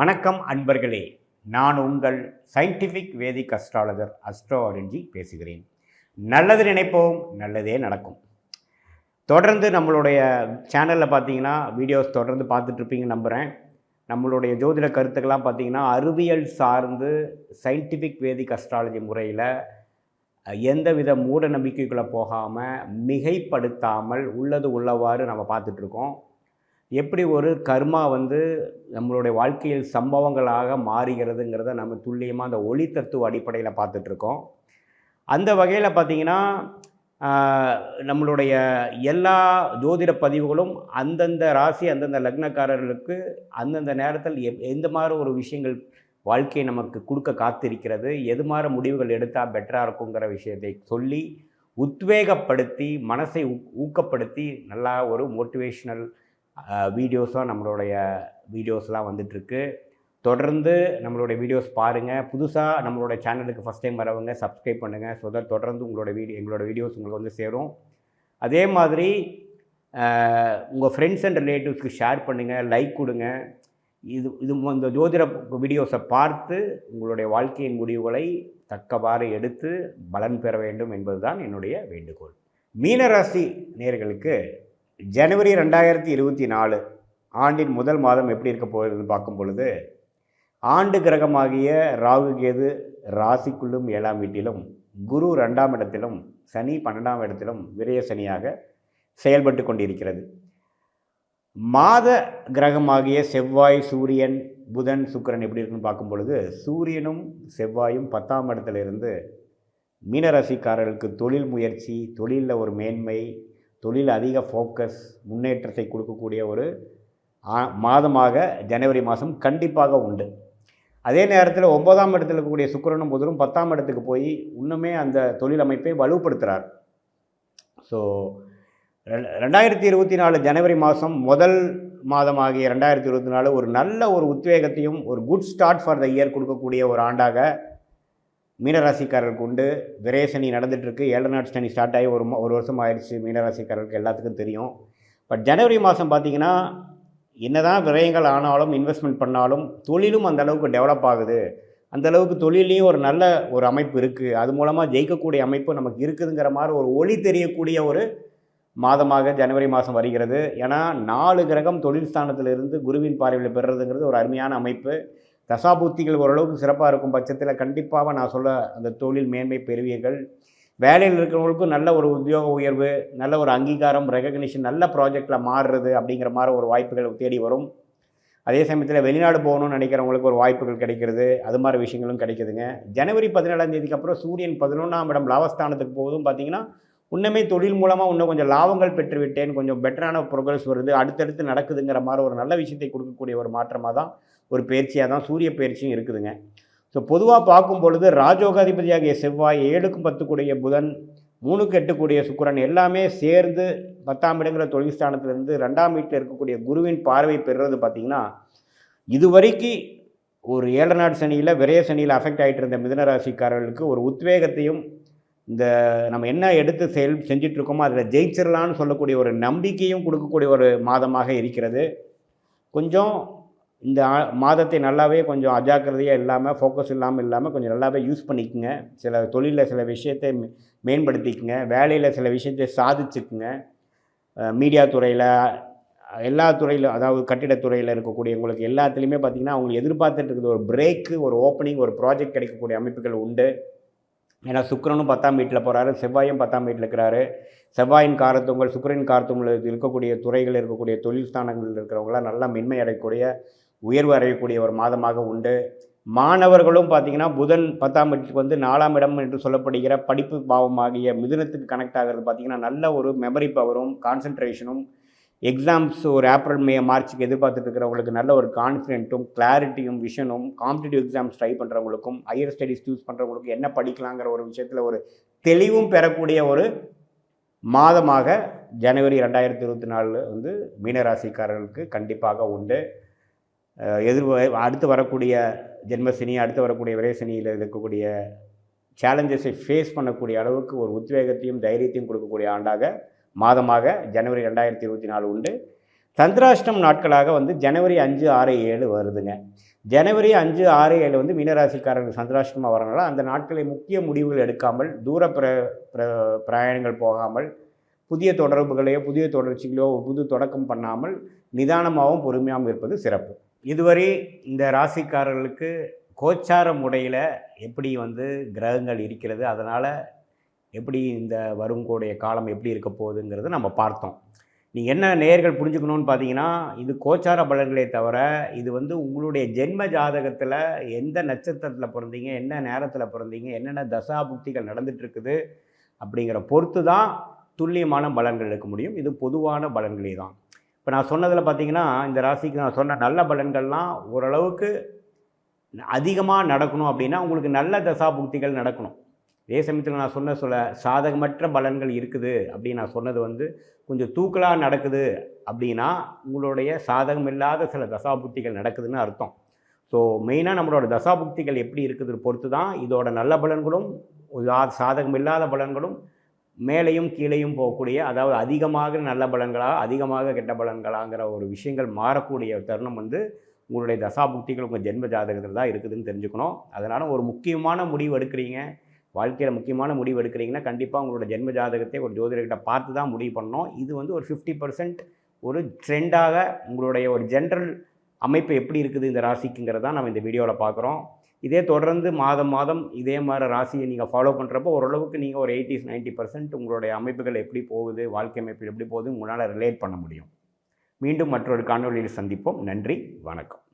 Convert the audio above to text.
வணக்கம் அன்பர்களே, நான் உங்கள் சயின்டிஃபிக் வேதிக் அஸ்ட்ராலஜர் அஸ்ட்ரோ ஆரஞ்சி பேசுகிறேன். நல்லது நினைப்போம், நல்லதே நடக்கும். தொடர்ந்து நம்மளுடைய சேனலில் பார்த்தீங்கன்னா வீடியோஸ் தொடர்ந்து பார்த்துட்ருப்பீங்க நம்புகிறேன். நம்மளுடைய ஜோதிட கருத்துக்கெல்லாம் பார்த்தீங்கன்னா அறிவியல் சார்ந்து சயின்டிஃபிக் வேதிக் அஸ்ட்ராலஜி முறையில் எந்தவித மூட நம்பிக்கைக்குள்ளே போகாமல் மிகைப்படுத்தாமல் உள்ளது உள்ளவாறு நம்ம பார்த்துட்ருக்கோம். எப்படி ஒரு கர்மா நம்மளுடைய வாழ்க்கையில் சம்பவங்களாக மாறுகிறதுங்கிறத நம்ம துல்லியமாக அந்த ஒளி தத்துவ அடிப்படையில் பார்த்துட்ருக்கோம். அந்த வகையில் பார்த்திங்கன்னா நம்மளுடைய எல்லா ஜோதிட பதிவுகளும் அந்தந்த ராசி அந்தந்த லக்னக்காரர்களுக்கு அந்தந்த நேரத்தில் எந்த மாதிரி ஒரு விஷயங்கள் வாழ்க்கையை நமக்கு கொடுக்க காத்திருக்கிறது, எது மாதிரி முடிவுகள் எடுத்தால் பெட்டராக இருக்குங்கிற விஷயத்தை சொல்லி உத்வேகப்படுத்தி மனசை ஊக்கப்படுத்தி நல்லா ஒரு மோட்டிவேஷ்னல் வீடியோஸாக நம்மளுடைய வீடியோஸ்லாம் வந்துட்டுருக்கு. தொடர்ந்து நம்மளுடைய வீடியோஸ் பாருங்கள். புதுசாக நம்மளுடைய சேனலுக்கு ஃபஸ்ட் டைம் வரவங்க சப்ஸ்கிரைப் பண்ணுங்கள். ஸோ தட் தொடர்ந்து எங்களோட வீடியோஸ் உங்களுக்கு சேரும். அதே மாதிரி உங்கள் ஃப்ரெண்ட்ஸ் அண்ட் ரிலேட்டிவ்ஸ்க்கு ஷேர் பண்ணுங்கள், லைக் கொடுங்க. இந்த ஜோதிட வீடியோஸை பார்த்து உங்களுடைய வாழ்க்கையின் முடிவுகளை தக்கவாறு எடுத்து பலன் பெற வேண்டும் என்பது தான் என்னுடைய வேண்டுகோள். மீனராசி நேயர்களுக்கு ஜனவரி 2024 ஆண்டின் முதல் மாதம் எப்படி இருக்க போகிறது பார்க்கும் பொழுது, ஆண்டு கிரகமாகிய ராகு கேது ராசிக்குள்ளும் 7ஆம் வீட்டிலும், குரு 2ஆம் இடத்திலும், சனி 12ஆம் இடத்திலும் விரய சனியாக செயல்பட்டு கொண்டிருக்கிறது. மாத கிரகமாகிய செவ்வாய், சூரியன், புதன், சுக்கிரன் எப்படி இருக்குன்னு பார்க்கும் பொழுது, சூரியனும் செவ்வாயும் 10ஆம் இடத்திலிருந்து மீனராசிக்காரர்களுக்கு தொழில் முயற்சி, தொழிலில் ஒரு மேன்மை, தொழில் அதிக ஃபோக்கஸ், முன்னேற்றத்தை கொடுக்கக்கூடிய ஒரு மாதமாக ஜனவரி மாதம் கண்டிப்பாக உண்டு. அதே நேரத்தில் 9ஆம் இடத்தில் இருக்கக்கூடிய சுக்கிரனும் புதனும் 10ஆம் இடத்துக்கு போய் இன்னுமே அந்த தொழில் அமைப்பை வலுப்படுத்துகிறார். ஸோ 2024 ஜனவரி மாதம் முதல் மாதமாகிய 2024 ஒரு நல்ல ஒரு உத்வேகத்தையும் ஒரு good start for the year கொடுக்கக்கூடிய ஒரு ஆண்டாக மீனராசிக்காரர்களுக்கு உண்டு. விரயசனி நடந்துகிட்ருக்கு. 7 நாட் சனி ஸ்டார்ட் ஆகி ஒரு வருஷம் ஆயிடுச்சு. மீனராசிக்காரர்களுக்கு எல்லாத்துக்கும் தெரியும். பட் ஜனவரி மாதம் பார்த்திங்கன்னா என்ன தான் விரயங்கள் ஆனாலும் இன்வெஸ்ட்மெண்ட் பண்ணாலும் தொழிலும் அந்தளவுக்கு டெவலப் ஆகுது. அந்தளவுக்கு தொழிலையும் ஒரு நல்ல ஒரு அமைப்பு இருக்குது. அது மூலமாக ஜெயிக்கக்கூடிய அமைப்பு நமக்கு இருக்குதுங்கிற மாதிரி ஒரு ஒளி தெரியக்கூடிய ஒரு மாதமாக ஜனவரி மாதம் வருகிறது. ஏன்னா 4 கிரகம் தொழில் ஸ்தானத்திலிருந்து குருவின் பார்வையில் பெறுறதுங்கிறது ஒரு அருமையான அமைப்பு. தசாபுத்திகள் ஓரளவுக்கு சிறப்பாக இருக்கும் பட்சத்தில் கண்டிப்பாக நான் சொல்ல அந்த தொழில் மேன்மை பெறுவீர்கள். வேலையில் இருக்கிறவங்களுக்கும் நல்ல ஒரு உத்தியோக உயர்வு, நல்ல ஒரு அங்கீகாரம், ரெகக்னிஷன், நல்ல ப்ராஜெக்டில் மாறுறது அப்படிங்கிற மாதிரி ஒரு வாய்ப்புகள் தேடி வரும். அதே சமயத்தில் வெளிநாடு போகணும்னு நினைக்கிறவங்களுக்கு ஒரு வாய்ப்புகள் கிடைக்கிறது. அது மாதிரி விஷயங்களும் கிடைக்குதுங்க. ஜனவரி 17ஆம் தேதிக்கு அப்புறம் சூரியன் 11ஆம் இடம் லாபஸ்தானத்துக்கு போகுதும் பார்த்திங்கன்னா இன்னுமே தொழில் மூலமாக இன்னும் கொஞ்சம் லாபங்கள் பெற்றுவிட்டேன், கொஞ்சம் பெட்டரான ப்ரோக்ரஸ் வருது, அடுத்தடுத்து நடக்குதுங்கிற மாதிரி ஒரு நல்ல விஷயத்தை கொடுக்கக்கூடிய ஒரு மாற்றமாக தான் ஒரு பயிற்சியாக தான் சூரிய பயிற்சியும் இருக்குதுங்க. ஸோ பொதுவாக பார்க்கும் பொழுது ராஜோகாதிபதியாகிய செவ்வாய், 7க்கும் 10 புதன், 3க்கு 8 சுக்கிரன் எல்லாமே சேர்ந்து 10ஆம் இடங்கிற தொழில் ஸ்தானத்திலிருந்து 2ஆம் வீட்டில் இருக்கக்கூடிய குருவின் பார்வை பெறுறது பார்த்திங்கன்னா இதுவரைக்கு ஒரு 7 நாட் சனியில் விரய சனியில் அஃபெக்ட் ஆகிட்டு இருந்த மிதுனராசிக்காரர்களுக்கு ஒரு உத்வேகத்தையும் இந்த நம்ம என்ன எடுத்து செஞ்சிட்ருக்கோமோ அதில் ஜெயிச்சிடலான்னு சொல்லக்கூடிய ஒரு நம்பிக்கையும் கொடுக்கக்கூடிய ஒரு மாதமாக இருக்கிறது. கொஞ்சம் இந்த மாதத்தை நல்லாவே கொஞ்சம் அஜாக்கிரதையாக இல்லாமல், ஃபோக்கஸ் இல்லாமல் கொஞ்சம் நல்லாவே யூஸ் பண்ணிக்கோங்க. சில தொழிலில் சில விஷயத்தை மேம்படுத்திக்குங்க, வேலையில் சில விஷயத்தை சாதிச்சுக்குங்க. மீடியா துறையில், எல்லா துறையிலும், அதாவது கட்டிடத்துறையில் இருக்கக்கூடியவங்களுக்கு எல்லாத்துலேயுமே பார்த்திங்கன்னா அவங்க எதிர்பார்த்துட்டு இருக்குது ஒரு பிரேக்கு, ஒரு ஓப்பனிங், ஒரு ப்ராஜெக்ட் கிடைக்கக்கூடிய அமைப்புகள் உண்டு. ஏன்னா சுக்கிரனும் 10ஆம் வீட்டில் போகிறாரு, செவ்வாயும் 10ஆம் வீட்டில் இருக்கிறாரு. செவ்வாயின் காரத்துவங்கள், சுக்கிரன் காரத்துவங்கள் இருக்கக்கூடிய துறைகள், இருக்கக்கூடிய தொழில் ஸ்தானங்களில் இருக்கிறவங்களாம் நல்லா மென்மை அடையக்கூடிய, உயர்வு அடையக்கூடிய ஒரு மாதமாக உண்டு. மாணவர்களும் பார்த்திங்கன்னா புதன் 10ஆம் வீட்டுக்கு 4ஆம் இடம் என்று சொல்லப்படுகிற படிப்பு பாவமாகிய மிதுனத்துக்கு கனெக்ட் ஆகிறது பார்த்திங்கன்னா நல்ல ஒரு மெமரி பவரும், கான்சன்ட்ரேஷனும், எக்ஸாம்ஸ் ஒரு ஏப்ரல், மே, மார்ச்சுக்கு எதிர்பார்த்துட்டு இருக்கிறவங்களுக்கு நல்ல ஒரு கான்ஃபிடென்ட்டும், கிளாரிட்டியும், விஷனும், காம்படிட்டிவ் எக்ஸாம்ஸ் ட்ரை பண்ணுறவங்களுக்கும், ஹையர் ஸ்டடீஸ் சூஸ் பண்ணுறவங்களுக்கும் என்ன படிக்கலாங்கிற ஒரு விஷயத்தில் ஒரு தெளிவும் பெறக்கூடிய ஒரு மாதமாக ஜனவரி 2024 மீனராசிக்காரர்களுக்கு கண்டிப்பாக உண்டு. அடுத்து வரக்கூடிய ஜென்மசனி, அடுத்து வரக்கூடிய விரயசனியில் இருக்கக்கூடிய சேலஞ்சஸை ஃபேஸ் பண்ணக்கூடிய அளவுக்கு ஒரு உத்வேகத்தையும் தைரியத்தையும் கொடுக்கக்கூடிய மாதமாக ஜனவரி 2024 உண்டு. சந்திராஷ்டம் நாட்களாக வந்து ஜனவரி 5, 6, 7 வருதுங்க. ஜனவரி 5, 6, 7 வந்து மீனராசிக்காரர்களுக்கு சந்திராஷ்டமம் வரனால அந்த நாட்களில் முக்கிய முடிவுகள் எடுக்காமல், தூர பிரயாணங்கள் போகாமல், புதிய தொடர்புகளையோ, புதிய தொடர்ச்சிகளையோ புது தொடக்கம் பண்ணாமல், நிதானமாகவும் பொறுமையாகவும் இருப்பது சிறப்பு. இதுவரை இந்த ராசிக்காரர்களுக்கு கோச்சார முறையில் எப்படி வந்து கிரகங்கள் இருக்கிறது, அதனால் எப்படி இந்த வருங்கூடிய காலம் எப்படி இருக்க போகுதுங்கிறத நம்ம பார்த்தோம். நீங்கள் என்ன நேயர்கள் புரிஞ்சுக்கணும்னு பார்த்தீங்கன்னா, இது கோச்சார பலன்களே தவிர, இது வந்து உங்களுடைய ஜென்ம ஜாதகத்தில் எந்த நட்சத்திரத்தில் பிறந்தீங்க, என்ன நேரத்தில் பிறந்தீங்க, என்னென்ன தசாபுக்திகள் நடந்துகிட்ருக்குது அப்படிங்கிற பொறுத்து தான் துல்லியமான பலன்கள் எடுக்க முடியும். இது பொதுவான பலன்களே தான். இப்போ நான் சொன்னதில் பார்த்தீங்கன்னா, இந்த ராசிக்கு நான் சொன்ன நல்ல பலன்கள்லாம் ஓரளவுக்கு அதிகமாக நடக்கணும் அப்படின்னா, உங்களுக்கு நல்ல தசாபுக்திகள் நடக்கணும். அதே சமயத்தில் நான் சொன்ன சாதகமற்ற பலன்கள் இருக்குது அப்படின்னு நான் சொன்னது வந்து கொஞ்சம் தூக்கலாக நடக்குது அப்படின்னா, உங்களுடைய சாதகம் இல்லாத சில தசாபுக்திகள் நடக்குதுன்னு அர்த்தம். ஸோ மெயினாக நம்மளோட தசாபுக்திகள் எப்படி இருக்குதுன்னு பொறுத்து தான் இதோட நல்ல பலன்களும் சாதகம் இல்லாத பலன்களும் மேலேயும் கீழேயும் போகக்கூடிய, அதாவது அதிகமாக நல்ல பலன்களா, அதிகமாக கெட்ட பலன்களாங்கிற ஒரு விஷயங்கள் மாறக்கூடிய தருணம் வந்து உங்களுடைய தசாபுக்திகள் உங்கள் ஜென்ம ஜாதகத்தில் தான் இருக்குதுன்னு தெரிஞ்சுக்கணும். அதனால் ஒரு முக்கியமான முடிவு எடுக்கிறீங்க, வாழ்க்கையில் முக்கியமான முடிவு எடுக்கிறீங்கன்னா, கண்டிப்பாக உங்களோட ஜென்ம ஜாதகத்தை ஒரு ஜோதிடர்கிட்ட பார்த்து தான் முடிவு பண்ணணும். இது வந்து ஒரு 50% ஒரு ட்ரெண்டாக உங்களுடைய ஒரு ஜென்ரல் அமைப்பு எப்படி இருக்குது இந்த ராசிக்குங்கிறத நம்ம இந்த வீடியோவில் பார்க்குறோம். இதே தொடர்ந்து மாதம் மாதம் இதே மாதிரி ராசியை நீங்கள் ஃபாலோ பண்ணுறப்போ ஓரளவுக்கு நீங்கள் ஒரு 80-90% உங்களுடைய அமைப்புகள் எப்படி போகுது, வாழ்க்கை அமைப்பு எப்படி போகுது உங்களால் ரிலேட் பண்ண முடியும். மீண்டும் மற்றொரு காணொளியில் சந்திப்போம். நன்றி, வணக்கம்.